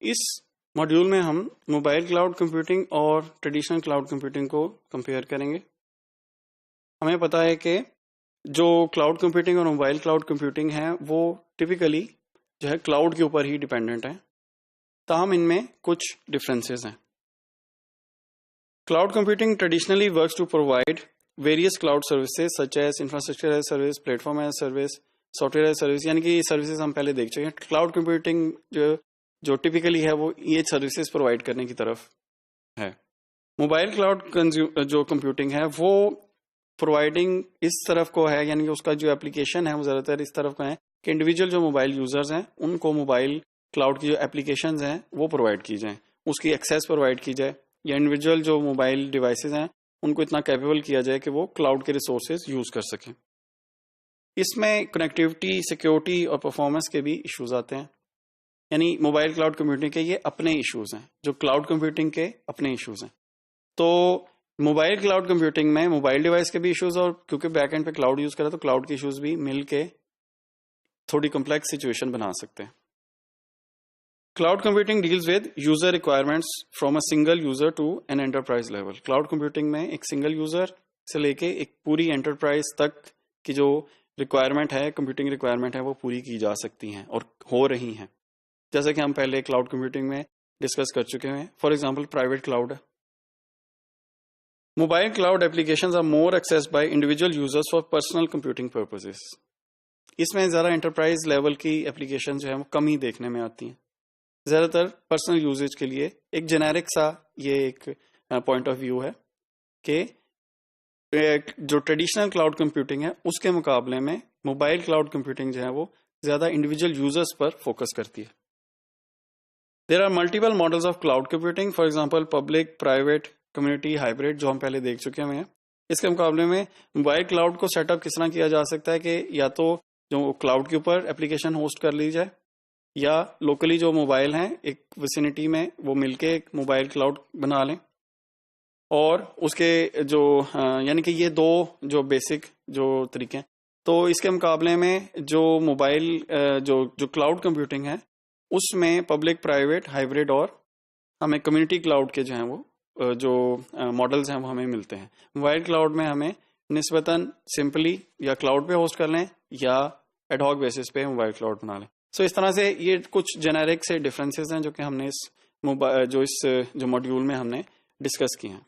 اس module میں ہم mobile cloud computing اور ٹریڈیشنل کلاؤڈ کمپیوٹنگ کو کمپیئر کریں گے. ہمیں پتہ ہے کہ جو کلاؤڈ کمپیوٹنگ اور موبائل کلاؤڈ کمپیوٹنگ ہے وہ ٹپیکلی جو ہے کلاؤڈ کے اوپر ہی ڈیپینڈنٹ ہے، تاہم ان میں کچھ ڈفرینسز ہیں. Cloud computing traditionally works to provide various cloud services such as infrastructure as service, platform as service, software as service, یعنی کہ یہ سروسز ہم پہلے دیکھ چکے ہیں. کلاؤڈ کمپیوٹنگ جو ٹپیکلی ہے وہ یہ سروسز پرووائڈ کرنے کی طرف ہے. موبائل کلاؤڈ جو کمپیوٹنگ ہے وہ پرووائڈنگ اس طرف کو ہے، یعنی کہ اس کا جو اپلیکیشن ہے وہ زیادہ تر اس طرف کا ہے کہ انڈیویجول جو موبائل یوزرز ہیں ان کو موبائل کلاؤڈ کی جو اپلیکیشنز ہیں وہ پرووائڈ کی جائیں، اس کی ایکسیس پرووائڈ کی جائے، یا انڈیویجول جو موبائل ڈیوائسز ہیں ان کو اتنا کیپیبل کیا جائے کہ وہ کلاؤڈ کے ریسورسز یوز کر سکیں. اس میں کنیکٹیوٹی، سیکیورٹی اور پرفارمنس کے بھی ایشوز آتے ہیں. یعنی موبائل کلاؤڈ کمپیوٹنگ کے یہ اپنے ایشوز ہیں، جو کلاؤڈ کمپیوٹنگ کے اپنے ایشوز ہیں. تو موبائل کلاؤڈ کمپیوٹنگ میں موبائل ڈیوائس کے بھی ایشوز، اور کیونکہ بیک اینڈ پہ کلاؤڈ یوز کرا تو کلاؤڈ کے ایشوز بھی مل کے تھوڑی کمپلیکس سچویشن بنا سکتے ہیں. Cloud computing deals with user requirements from a single user to an enterprise level. Cloud computing میں ایک سنگل یوزر سے لے کے ایک پوری انٹرپرائز تک کی جو ریکوائرمنٹ ہے، کمپیوٹنگ ریکوائرمنٹ ہے، وہ پوری کی جا سکتی ہیں اور ہو رہی ہیں، جیسا کہ ہم پہلے کلاؤڈ کمپیوٹنگ میں ڈسکس کر چکے ہیں. For example private cloud. Mobile cloud applications are more accessed by individual users for personal computing purposes. اس میں زیادہ انٹرپرائز لیول کی اپلیکیشن جو ہے وہ کم ہی دیکھنے میں آتی ہیں، زیادہ تر پرسنل یوزیج کے لیے. ایک جنیرک سا یہ ایک پوائنٹ آف ویو ہے کہ جو ٹریڈیشنل کلاؤڈ کمپیوٹنگ ہے اس کے مقابلے میں موبائل کلاؤڈ کمپیوٹنگ جو ہے وہ زیادہ انڈیویجول یوزرز پر فوکس کرتی ہے. There are multiple models of cloud computing, for example public, private, community, hybrid, جو ہم پہلے دیکھ چکے ہوئے ہیں. اس کے مقابلے میں موبائل کلاؤڈ کو سیٹ اپ کس طرح کیا جا سکتا ہے کہ یا تو جو کلاؤڈ کے اوپر اپلیکیشن ہوسٹ کر لی جائے، یا لوکلی جو موبائل ہیں ایک ویسینٹی میں وہ مل کے ایک موبائل کلاؤڈ بنا لیں. اور اس کے جو یعنی کہ یہ دو جو بیسک جو طریقے ہیں. تو اس کے مقابلے میں جو موبائل جو کلاؤڈ کمپیوٹنگ ہے اس میں پبلک، پرائیویٹ، ہائبریڈ اور ہمیں کمیونٹی کلاؤڈ کے جو ہیں وہ جو ماڈلز ہیں وہ ہمیں ملتے ہیں. موبائل کلاؤڈ میں ہمیں نسبتاً سمپلی یا کلاؤڈ پہ ہوسٹ کر لیں یا ایڈ ہاک بیسس پہ موبائل کلاؤڈ بنا لیں. سو اس طرح سے یہ کچھ جنیرک سے ڈفرینسز ہیں جو کہ ہم نے اس جو ماڈیول میں ہم نے ڈسکس کی ہیں.